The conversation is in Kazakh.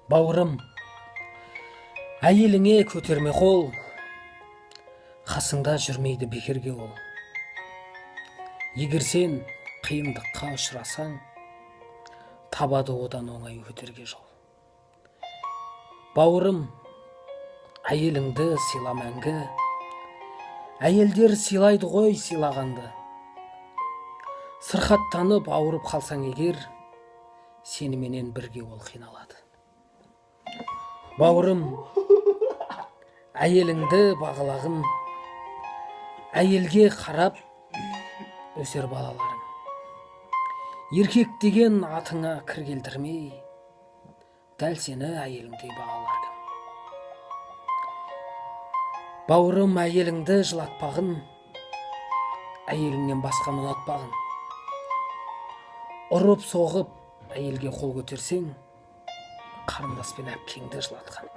Бауырым, әйеліңе көтерме қол, қасыңда жүрмейді бекерге ол. Егер сен қиындыққа ұшырасаң, табады одан оңай өтерге жол. Бауырым, әйеліңді сыйла мәңгі, әйелдер сыйлайды ғой сыйлағанды. Сырқаттанып ауырып қалсаң егер, сеніменен бірге ол қиналады. Бауырым, әйеліңді бағалағын, әйелге қарап өсер балаларың. Еркек деген атыңа кір келтірмей, дәл сені әйеліңдей бағалар кім. Бауырым, әйеліңді жылатпағын, әйеліңнен басқаны ұнатпағын. Ұрып соғып әйелге қол көтерсең, қарындаспен әпкеңді жылатқан.